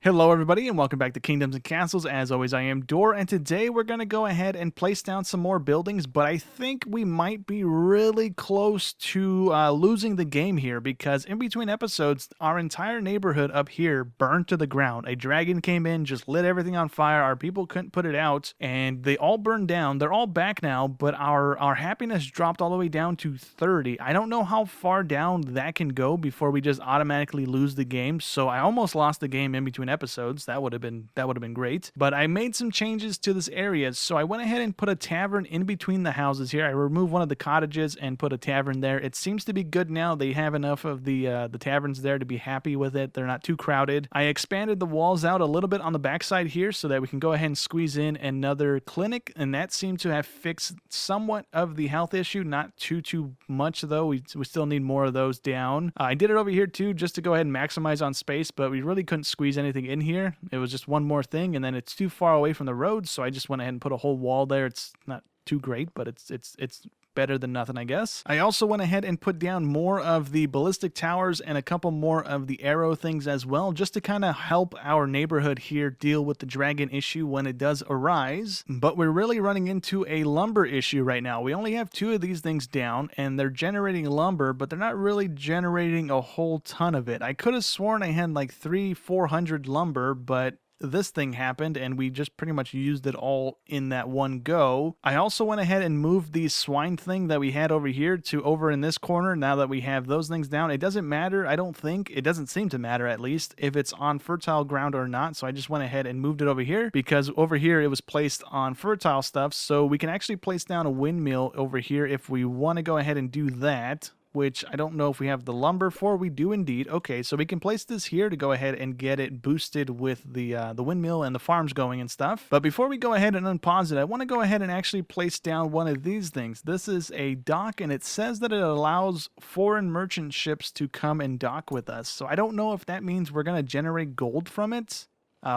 Hello everybody and welcome back to Kingdoms and Castles. As always, I am Dor, and today we're going to go ahead and place down some more buildings, but I think we might be really close to losing the game here because in between episodes, our entire neighborhood up here burned to the ground. A dragon came in, just lit everything on fire, our people couldn't put it out, and they all burned down. They're all back now, but our happiness dropped all the way down to 30. I don't know how far down that can go before we just automatically lose the game, so I almost lost the game in between episodes. That would have been great. But I made some changes to this area, so I went ahead and put a tavern in between the houses here. I removed one of the cottages and put a tavern there. It seems to be good now. They have enough of the taverns there to be happy with it. They're not too crowded. I expanded the walls out a little bit on the backside here so that we can go ahead and squeeze in another clinic, and that seemed to have fixed somewhat of the health issue. Not too much though. We still need more of those down. I did it over here too just to go ahead and maximize on space, but we really couldn't squeeze anything in here. It was just one more thing, and then it's too far away from the road, so I just went ahead and put a whole wall there. It's not too great, but it's better than nothing, I guess. I also went ahead and put down more of the ballistic towers and a couple more of the arrow things as well, just to kind of help our neighborhood here deal with the dragon issue when it does arise. But we're really running into a lumber issue right now. We only have 2 of these things down, and they're generating lumber, but they're not really generating a whole ton of it. I could have sworn I had like 300-400 lumber, but this thing happened and we just pretty much used it all in that one go. I also went ahead and moved the swine thing that we had over here to over in this corner. Now that we have those things down, it doesn't matter. I don't think it doesn't seem to matter, at least, if it's on fertile ground or not. So I just went ahead and moved it over here because over here it was placed on fertile stuff. So we can actually place down a windmill over here if we want to go ahead and do that, which I don't know if we have the lumber for. We do indeed. Okay, so we can place this here to go ahead and get it boosted with the windmill and the farms going and stuff. But before we go ahead and unpause it, I want to go ahead and actually place down one of these things. This is a dock, and it says that it allows foreign merchant ships to come and dock with us. So I don't know if that means we're going to generate gold from it.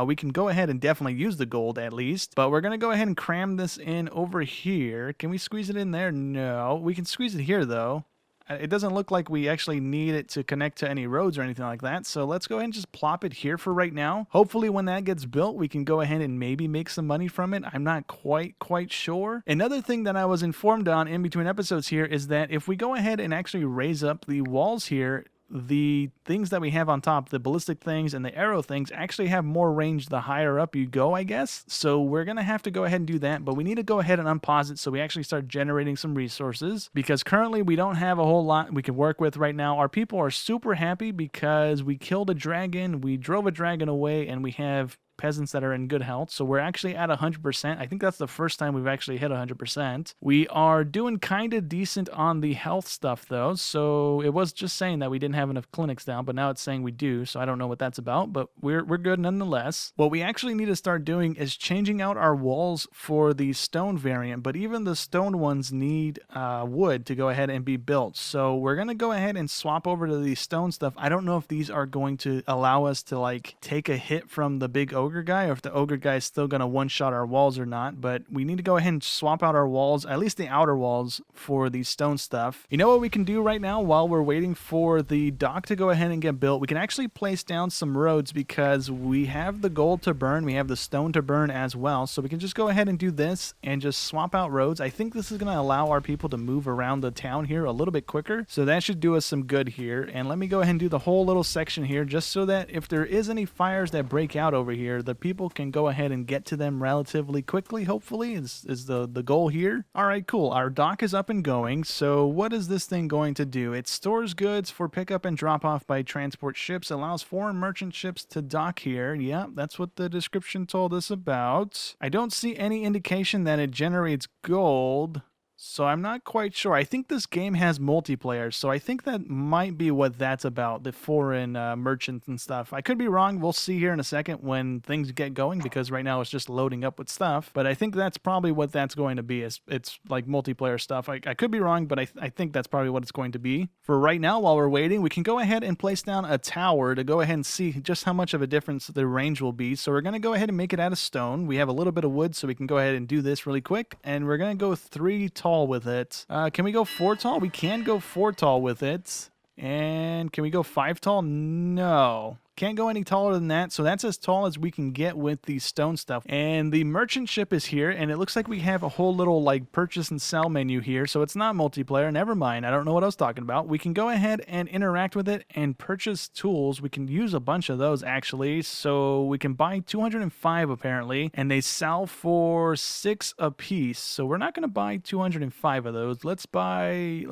We can go ahead and definitely use the gold at least, but we're going to go ahead and cram this in over here. Can we squeeze it in there? No. We can squeeze it here though. It doesn't look like we actually need it to connect to any roads or anything like that, so let's go ahead and just plop it here for right now. Hopefully when that gets built, we can go ahead and maybe make some money from it. I'm not quite sure. Another thing that I was informed on in between episodes here is that if we go ahead and actually raise up the walls here, the things that we have on top, the ballistic things and the arrow things, actually have more range the higher up you go, I guess. So we're going to have to go ahead and do that, but we need to go ahead and unpause it so we actually start generating some resources, because currently we don't have a whole lot we can work with right now. Our people are super happy because we killed a dragon, we drove a dragon away, and we have peasants that are in good health. So we're actually at 100%. I think that's the first time we've actually hit 100%. We are doing kind of decent on the health stuff though. So it was just saying that we didn't have enough clinics down, but now it's saying we do. So I don't know what that's about, but we're good nonetheless. What we actually need to start doing is changing out our walls for the stone variant, but even the stone ones need wood to go ahead and be built. So we're going to go ahead and swap over to the stone stuff. I don't know if these are going to allow us to like take a hit from the big ogre guy, or if the ogre guy is still going to one-shot our walls or not, but we need to go ahead and swap out our walls, at least the outer walls, for the stone stuff. You know what we can do right now while we're waiting for the dock to go ahead and get built? We can actually place down some roads because we have the gold to burn, we have the stone to burn as well, so we can just go ahead and do this and just swap out roads. I think this is going to allow our people to move around the town here a little bit quicker, so that should do us some good here. And let me go ahead and do the whole little section here just so that if there is any fires that break out over here, the people can go ahead and get to them relatively quickly, hopefully, is the goal here. All right, cool. Our dock is up and going. So what is this thing going to do? It stores goods for pickup and drop off by transport ships, allows foreign merchant ships to dock here. Yeah, that's what the description told us about. I don't see any indication that it generates gold, so I'm not quite sure. I think this game has multiplayer, so I think that might be what that's about, the foreign merchants and stuff. I could be wrong. We'll see here in a second when things get going, because right now it's just loading up with stuff. But I think that's probably what that's going to be. It's like multiplayer stuff. I could be wrong, but I think that's probably what it's going to be. For right now, while we're waiting, we can go ahead and place down a tower to go ahead and see just how much of a difference the range will be. So we're going to go ahead and make it out of stone. We have a little bit of wood, so we can go ahead and do this really quick. And we're going to go 3 tall with it. Can we go 4 tall? We can go 4 tall with it. And can we go 5 tall? No. Can't go any taller than that, so that's as tall as we can get with the stone stuff. And the merchant ship is here, and it looks like we have a whole little like purchase and sell menu here, so it's not multiplayer. Never mind, I don't know what I was talking about. We can go ahead and interact with it and purchase tools. We can use a bunch of those actually, so we can buy 205 apparently, and they sell for 6 a piece. So we're not going to buy 205 of those. Let's buy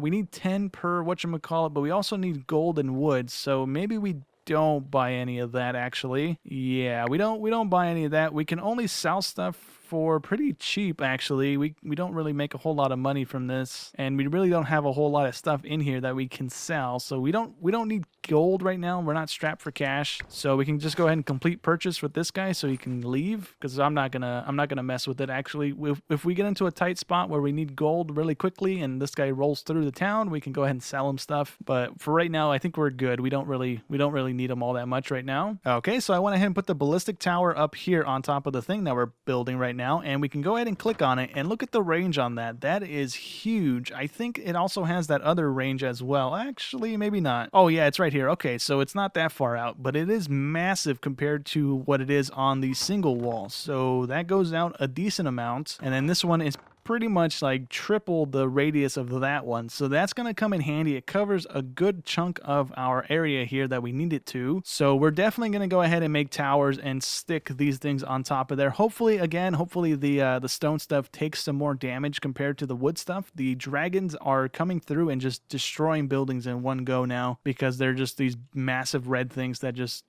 we need 10 per whatchamacallit, but we also need gold and wood, so maybe we don't buy any of that actually. Yeah, we don't buy any of that. We can only sell stuff for pretty cheap actually. We don't really make a whole lot of money from this, and we really don't have a whole lot of stuff in here that we can sell, so we don't need gold right now. We're not strapped for cash, so we can just go ahead and complete purchase with this guy so he can leave, because I'm not gonna mess with it actually. If we get into a tight spot where we need gold really quickly and this guy rolls through the town, we can go ahead and sell him stuff, but for right now I think we're good. We don't really need him all that much right now. Okay, so I went ahead and put the ballistic tower up here on top of the thing that we're building right now, and we can go ahead and click on it and look at the range on that. That is huge. I think it also has that other range as well. Actually, maybe not. Oh yeah, it's right here. Okay, so it's not that far out, but it is massive compared to what it is on the single wall. So that goes out a decent amount, and then this one is pretty much like triple the radius of that one, so that's going to come in handy. It covers a good chunk of our area here that we need it to, so we're definitely going to go ahead and make towers and stick these things on top of there. Hopefully the stone stuff takes some more damage compared to the wood stuff. The dragons are coming through and just destroying buildings in one go now, because they're just these massive red things that just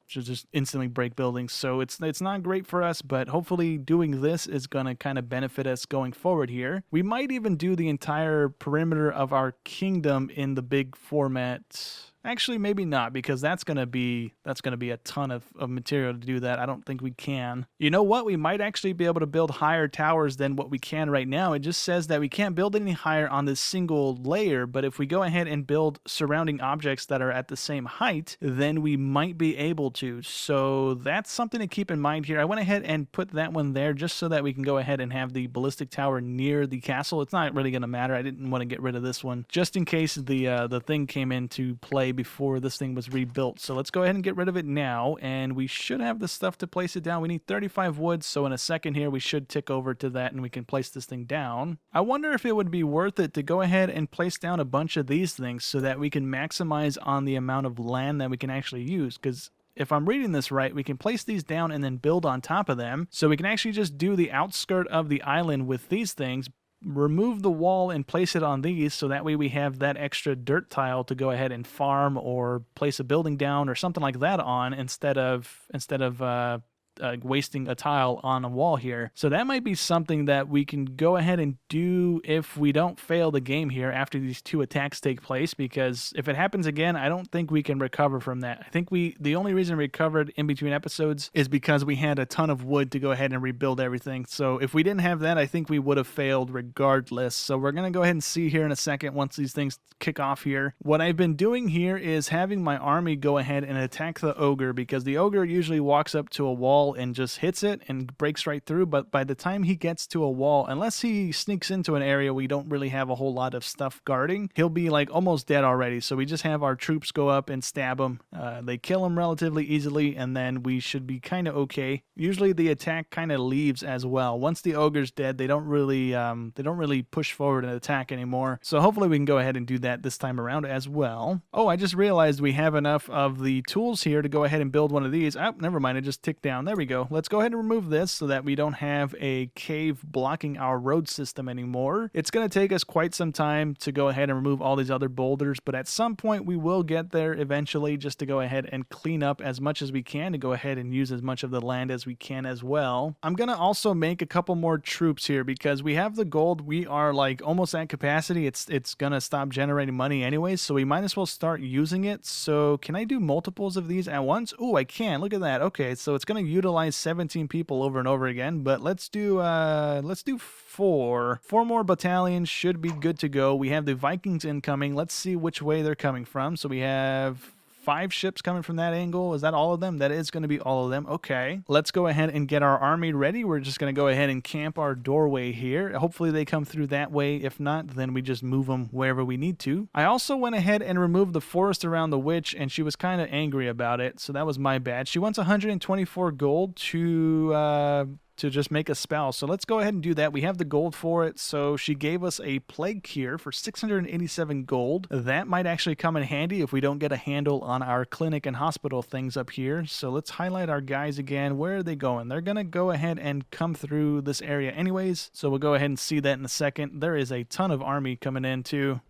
instantly break buildings. So it's not great for us, but hopefully doing this is going to kind of benefit us going forward here. We might even do the entire perimeter of our kingdom in the big format. Actually, maybe not, because that's gonna be a ton of material to do that. I don't think we can. You know what? We might actually be able to build higher towers than what we can right now. It just says that we can't build any higher on this single layer, but if we go ahead and build surrounding objects that are at the same height, then we might be able to. So that's something to keep in mind here. I went ahead and put that one there just so that we can go ahead and have the ballistic tower near the castle. It's not really gonna matter. I didn't want to get rid of this one just in case the thing came into play before this thing was rebuilt. So let's go ahead and get rid of it now, and we should have the stuff to place it down. We need 35 wood, so in a second here we should tick over to that and we can place this thing down. I wonder if it would be worth it to go ahead and place down a bunch of these things so that we can maximize on the amount of land that we can actually use, because if I'm reading this right, we can place these down and then build on top of them. So we can actually just do the outskirt of the island with these things, remove the wall and place it on these, so that way we have that extra dirt tile to go ahead and farm or place a building down or something like that on, instead of wasting a tile on a wall here. So that might be something that we can go ahead and do if we don't fail the game here after these 2 attacks take place, because if it happens again, I don't think we can recover from that. I think the only reason we recovered in between episodes is because we had a ton of wood to go ahead and rebuild everything. So if we didn't have that, I think we would have failed regardless. So we're going to go ahead and see here in a second once these things kick off here. What I've been doing here is having my army go ahead and attack the ogre, because the ogre usually walks up to a wall and just hits it and breaks right through, but by the time he gets to a wall, unless he sneaks into an area we don't really have a whole lot of stuff guarding, he'll be like almost dead already. So we just have our troops go up and stab him. They kill him relatively easily, and then we should be kind of okay. Usually the attack kind of leaves as well. Once the ogre's dead, they don't really push forward and attack anymore. So hopefully we can go ahead and do that this time around as well. Oh, I just realized we have enough of the tools here to go ahead and build one of these. Oh, never mind, it just ticked down. There we go. Let's go ahead and remove this so that we don't have a cave blocking our road system anymore. It's going to take us quite some time to go ahead and remove all these other boulders, but at some point we will get there eventually, just to go ahead and clean up as much as we can to go ahead and use as much of the land as we can as well. I'm going to also make a couple more troops here because we have the gold. We are like almost at capacity. It's going to stop generating money anyways, so we might as well start using it. So can I do multiples of these at once? Oh, I can. Look at that. Okay, so it's going to utilize 17 people over and over again, but let's do 4 more battalions should be good to go. We have the Vikings incoming. Let's see which way they're coming from. So we have 5 ships coming from that angle. Is that all of them? That is going to be all of them. Okay. Let's go ahead and get our army ready. We're just going to go ahead and camp our doorway here. Hopefully they come through that way. If not, then we just move them wherever we need to. I also went ahead and removed the forest around the witch, and she was kind of angry about it, so that was my bad. She wants 124 gold to just make a spell. So let's go ahead and do that. We have the gold for it. So she gave us a plague cure for 687 gold. That might actually come in handy if we don't get a handle on our clinic and hospital things up here. So let's highlight our guys again. Where are they going? They're going to go ahead and come through this area anyways. So we'll go ahead and see that in a second. There is a ton of army coming in too.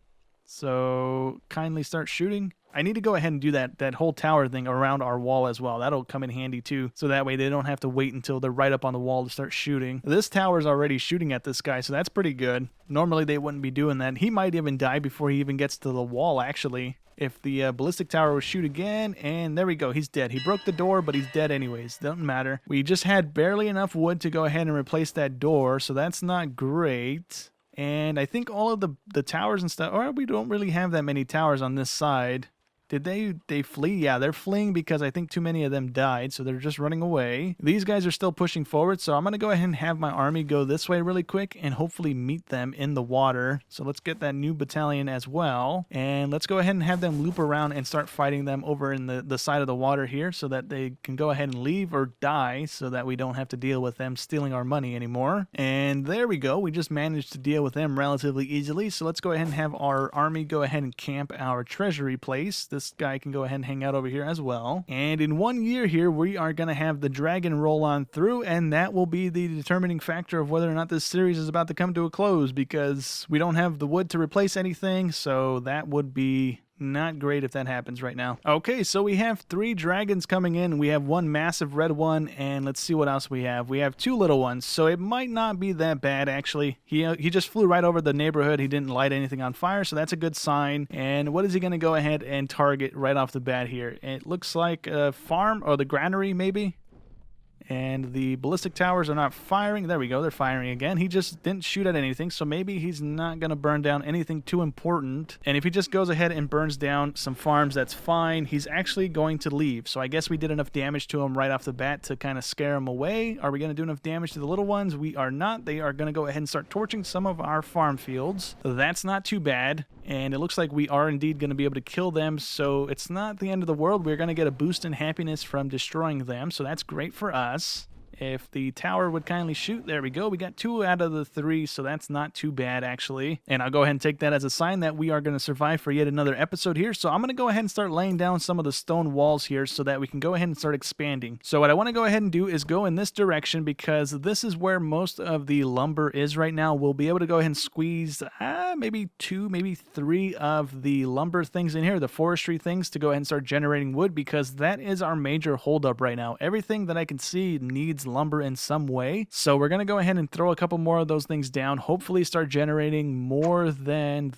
So kindly start shooting. I need to go ahead and do that whole tower thing around our wall as well. That'll come in handy too. So that way they don't have to wait until they're right up on the wall to start shooting. This tower's already shooting at this guy, so that's pretty good. Normally they wouldn't be doing that. He might even die before he even gets to the wall, actually. If the ballistic tower would shoot again, and there we go, he's dead. He broke the door, but he's dead anyways. Doesn't matter. We just had barely enough wood to go ahead and replace that door, so that's not great. And I think all of the towers and stuff, or we don't really have that many towers on this side. Did they flee? Yeah, they're fleeing because I think too many of them died, so they're just running away. These guys are still pushing forward, so I'm going to go ahead and have my army go this way really quick and hopefully meet them in the water. So let's get that new battalion as well, and let's go ahead and have them loop around and start fighting them over in the side of the water here so that they can go ahead and leave or die so that we don't have to deal with them stealing our money anymore. And there we go. We just managed to deal with them relatively easily, so let's go ahead and have our army go ahead and camp our treasury place. This guy can go ahead and hang out over here as well. And in 1 year here, we are going to have the dragon roll on through, and that will be the determining factor of whether or not this series is about to come to a close, because we don't have the wood to replace anything, so that would be not great if that happens right now. Okay, so we have 3 dragons coming in. We have 1 massive red one, and let's see what else we have. We have 2 little ones, so it might not be that bad, actually. He just flew right over the neighborhood. He didn't light anything on fire, so that's a good sign. And what is he going to go ahead and target right off the bat here? It looks like a farm, or the granary, maybe? And the ballistic towers are not firing. There we go. They're firing again. He just didn't shoot at anything, so maybe he's not going to burn down anything too important. And if he just goes ahead and burns down some farms, that's fine. He's actually going to leave. So I guess we did enough damage to him right off the bat to kind of scare him away. Are we going to do enough damage to the little ones? We are not. They are going to go ahead and start torching some of our farm fields. That's not too bad. And it looks like we are indeed going to be able to kill them, so it's not the end of the world. We're going to get a boost in happiness from destroying them, so that's great for us. If the tower would kindly shoot, there we go. We got 2 out of the 3, so that's not too bad, actually. And I'll go ahead and take that as a sign that we are going to survive for yet another episode here. So I'm going to go ahead and start laying down some of the stone walls here so that we can go ahead and start expanding. So what I want to go ahead and do is go in this direction, because this is where most of the lumber is right now. We'll be able to go ahead and squeeze maybe 2, maybe 3 of the lumber things in here, the forestry things, to go ahead and start generating wood, because that is our major holdup right now. Everything that I can see needs lumber in some way. So we're going to go ahead and throw a couple more of those things down, hopefully start generating more than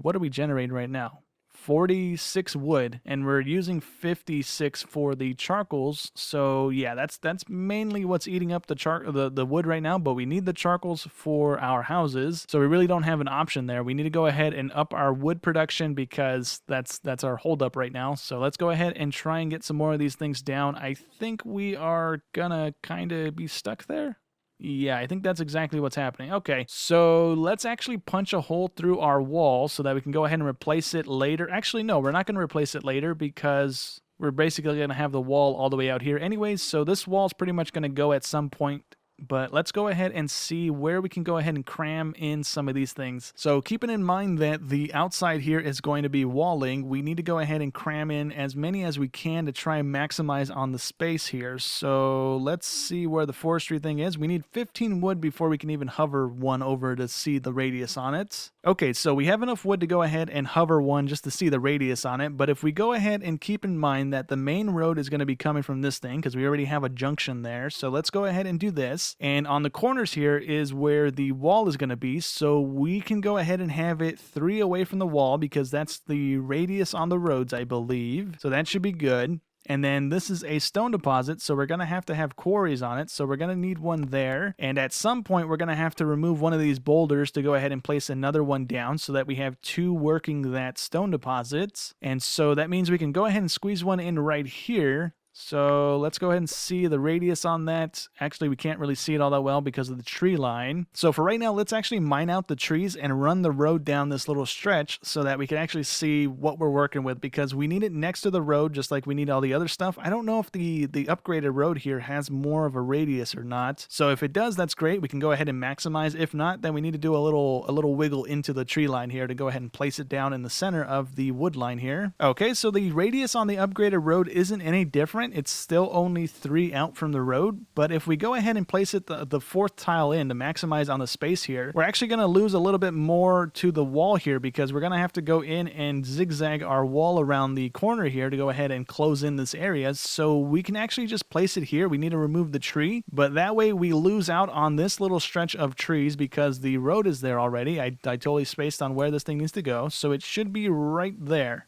what are we generating right now? 46 wood, and we're using 56 for the charcoals. So yeah, that's mainly what's eating up the wood right now, but we need the charcoals for our houses, so we really don't have an option there. We need to go ahead and up our wood production, because that's our holdup right now. So let's go ahead and try and get some more of these things down. I think we are gonna kind of be stuck there. Yeah, I think that's exactly what's happening. Okay, so let's actually punch a hole through our wall so that we can go ahead and replace it later. Actually, no, we're not going to replace it later, because we're basically going to have the wall all the way out here anyways. So this wall's pretty much going to go at some point. But let's go ahead and see where we can go ahead and cram in some of these things. So keeping in mind that the outside here is going to be walling, we need to go ahead and cram in as many as we can to try and maximize on the space here. So let's see where the forestry thing is. We need 15 wood before we can even hover one over to see the radius on it. Okay, so we have enough wood to go ahead and hover one just to see the radius on it. But if we go ahead and keep in mind that the main road is going to be coming from this thing, because we already have a junction there. So let's go ahead and do this. And on the corners here is where the wall is going to be, so we can go ahead and have it 3 away from the wall, because that's the radius on the roads, I believe. So that should be good. And then this is a stone deposit, so we're going to have quarries on it. So we're going to need one there. And at some point, we're going to have to remove one of these boulders to go ahead and place another one down so that we have two working that stone deposits. And so that means we can go ahead and squeeze one in right here. So let's go ahead and see the radius on that. Actually, we can't really see it all that well because of the tree line. So for right now, let's actually mine out the trees and run the road down this little stretch so that we can actually see what we're working with, because we need it next to the road just like we need all the other stuff. I don't know if the upgraded road here has more of a radius or not. So if it does, that's great. We can go ahead and maximize. If not, then we need to do a little wiggle into the tree line here to go ahead and place it down in the center of the wood line here. Okay, so the radius on the upgraded road isn't any different. It's still only 3 out from the road, but if we go ahead and place it the fourth tile in to maximize on the space here, we're actually going to lose a little bit more to the wall here, because we're going to have to go in and zigzag our wall around the corner here to go ahead and close in this area. So we can actually just place it here. We need to remove the tree, but that way we lose out on this little stretch of trees because the road is there already. I totally spaced on where this thing needs to go, so it should be right there.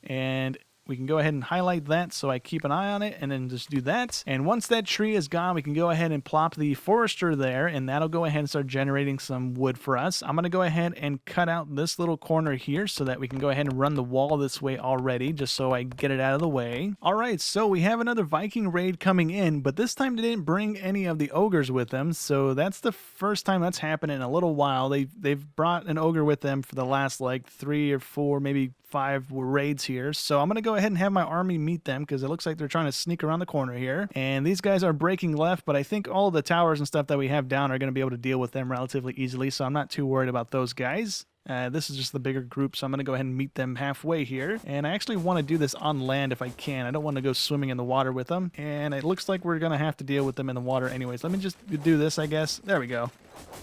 And we can go ahead and highlight that so I keep an eye on it, and then just do that. And once that tree is gone, we can go ahead and plop the forester there, and that'll go ahead and start generating some wood for us. I'm going to go ahead and cut out this little corner here so that we can go ahead and run the wall this way already, just so I get it out of the way. All right, so we have another Viking raid coming in, but this time they didn't bring any of the ogres with them, so that's the first time that's happened in a little while. They've brought an ogre with them for the last like 3 or 4, maybe 5 raids here. So I'm going to go ahead and have my army meet them, because it looks like they're trying to sneak around the corner here. And these guys are breaking left, but I think all of the towers and stuff that we have down are going to be able to deal with them relatively easily. So I'm not too worried about those guys. This is just the bigger group, so I'm going to go ahead and meet them halfway here. And I actually want to do this on land if I can. I don't want to go swimming in the water with them. And it looks like we're going to have to deal with them in the water anyways. Let me just do this, I guess. There we go.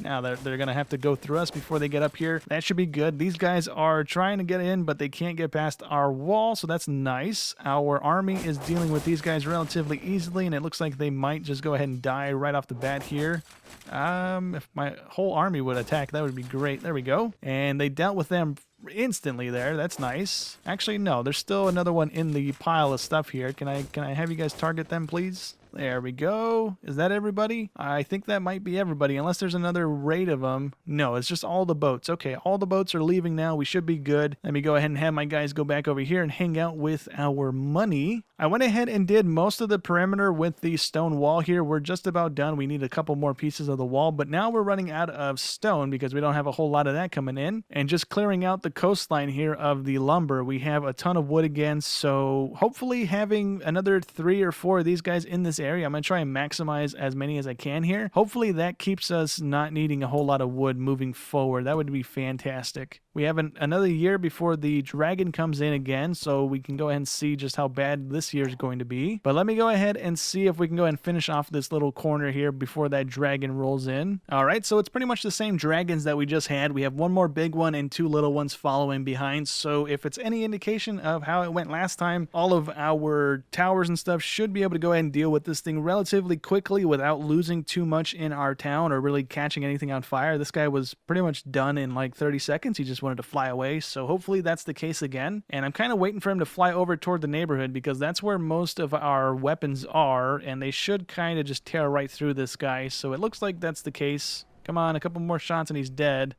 Now they're going to have to go through us before they get up here. That should be good. These guys are trying to get in, but they can't get past our wall, so that's nice. Our army is dealing with these guys relatively easily, and it looks like they might just go ahead and die right off the bat here. If my whole army would attack, that would be great. There we go. And they dealt with them instantly there. That's nice. Actually, no, there's still another one in the pile of stuff here. Can I have you guys target them, please? There we go. Is that everybody? I think that might be everybody, unless there's another raid of them. No, it's just all the boats. Okay, all the boats are leaving now. We should be good. Let me go ahead and have my guys go back over here and hang out with our money. I went ahead and did most of the perimeter with the stone wall here. We're just about done. We need a couple more pieces of the wall, but now we're running out of stone because we don't have a whole lot of that coming in. And just clearing out the coastline here of the lumber, we have a ton of wood again. So hopefully having another 3 or 4 of these guys in this area, I'm going to try and maximize as many as I can here. Hopefully that keeps us not needing a whole lot of wood moving forward. That would be fantastic. We have another year before the dragon comes in again, so we can go ahead and see just how bad this year is going to be. But let me go ahead and see if we can go ahead and finish off this little corner here before that dragon rolls in. All right, so it's pretty much the same dragons that we just had. We have one more big one and 2 little ones following behind. So if it's any indication of how it went last time, all of our towers and stuff should be able to go ahead and deal with this thing relatively quickly without losing too much in our town or really catching anything on fire. This guy was pretty much done in like 30 seconds. He just wanted to fly away, so hopefully that's the case again. And I'm kind of waiting for him to fly over toward the neighborhood because that's where most of our weapons are, and they should kind of just tear right through this guy. So it looks like that's the case. Come on, a couple more shots and he's dead.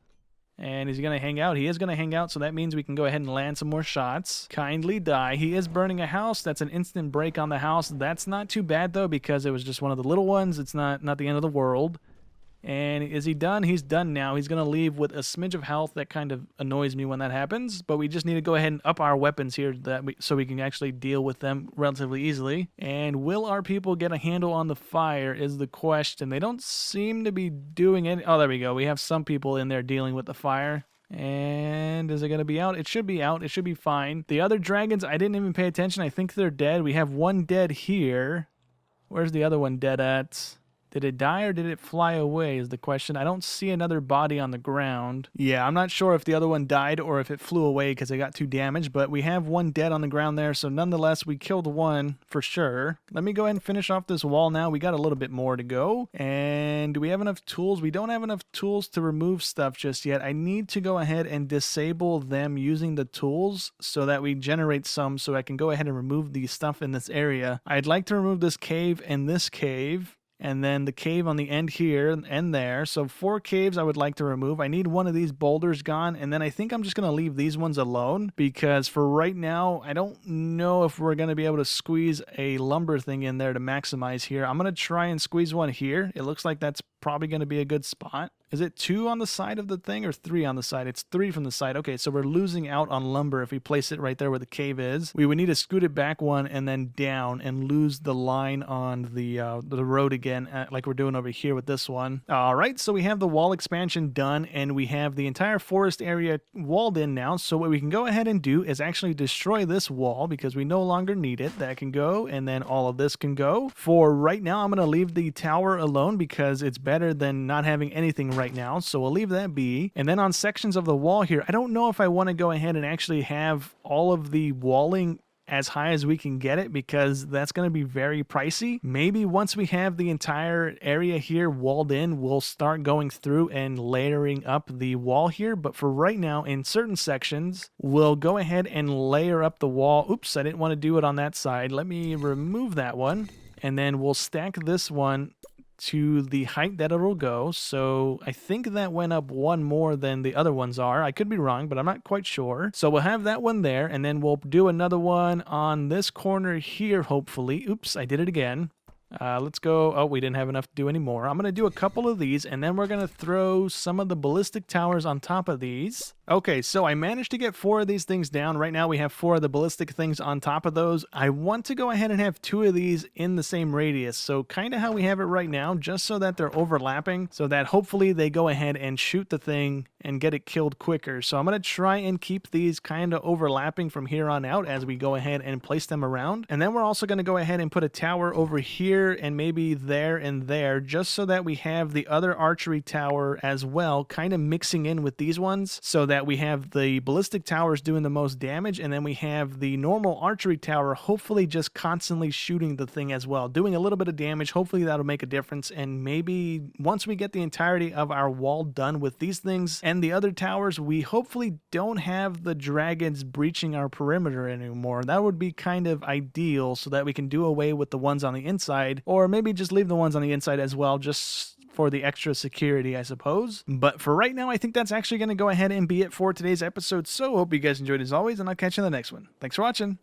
And is he going to hang out? He is going to hang out, so that means we can go ahead and land some more shots. Kindly die. He is burning a house. That's an instant break on the house. That's not too bad, though, because it was just one of the little ones. It's not the end of the world. And is he done? He's done now. He's going to leave with a smidge of health. That kind of annoys me when that happens. But we just need to go ahead and up our weapons here so we can actually deal with them relatively easily. And will our people get a handle on the fire is the question. They don't seem to be doing it. Oh, there we go. We have some people in there dealing with the fire. And is it going to be out? It should be out. It should be fine. The other dragons, I didn't even pay attention. I think they're dead. We have one dead here. Where's the other one dead at? Did it die or did it fly away is the question. I don't see another body on the ground. Yeah, I'm not sure if the other one died or if it flew away because it got too damaged, but we have one dead on the ground there, so nonetheless, we killed one for sure. Let me go ahead and finish off this wall now. We got a little bit more to go. And do we have enough tools? We don't have enough tools to remove stuff just yet. I need to go ahead and disable them using the tools so that we generate some so I can go ahead and remove the stuff in this area. I'd like to remove this cave and this cave, and then the cave on the end here and there. So 4 caves I would like to remove. I need one of these boulders gone, and then I think I'm just going to leave these ones alone because for right now, I don't know if we're going to be able to squeeze a lumber thing in there to maximize here. I'm going to try and squeeze one here. It looks like that's probably going to be a good spot. Is it 2 on the side of the thing or 3 on the side? It's 3 from the side. Okay, so we're losing out on lumber if we place it right there where the cave is. We would need to scoot it back one and then down and lose the line on the road again, like we're doing over here with this one. All right, so we have the wall expansion done, and we have the entire forest area walled in now. So what we can go ahead and do is actually destroy this wall because we no longer need it. That can go, and then all of this can go. For right now, I'm going to leave the tower alone because it's better than not having anything right now, so we'll leave that be. And then on sections of the wall here, I don't know if I want to go ahead and actually have all of the walling as high as we can get it because that's going to be very pricey. Maybe once we have the entire area here walled in, we'll start going through and layering up the wall here. But for right now, in certain sections, we'll go ahead and layer up the wall. Oops, I didn't want to do it on that side. Let me remove that one, and then we'll stack this one to the height that it'll go. So I think that went up one more than the other ones are. I could be wrong, but I'm not quite sure. So we'll have that one there, and then we'll do another one on this corner here, hopefully. Oops, I did it again. Let's go. Oh, we didn't have enough to do any more. I'm going to do a couple of these, and then we're going to throw some of the ballistic towers on top of these. Okay, so I managed to get 4 of these things down. Right now we have 4 of the ballistic things on top of those. I want to go ahead and have 2 of these in the same radius. So kind of how we have it right now, just so that they're overlapping, so that hopefully they go ahead and shoot the thing and get it killed quicker. So I'm going to try and keep these kind of overlapping from here on out as we go ahead and place them around. And then we're also going to go ahead and put a tower over here and maybe there and there, just so that we have the other archery tower as well, kind of mixing in with these ones, so that we have the ballistic towers doing the most damage, and then we have the normal archery tower hopefully just constantly shooting the thing as well, doing a little bit of damage. Hopefully that'll make a difference, and maybe once we get the entirety of our wall done with these things and the other towers, we hopefully don't have the dragons breaching our perimeter anymore. That would be kind of ideal, so that we can do away with the ones on the inside, or maybe just leave the ones on the inside as well, just for the extra security, I suppose. But for right now, I think that's actually going to go ahead and be it for today's episode. So hope you guys enjoyed as always, and I'll catch you in the next one. Thanks for watching.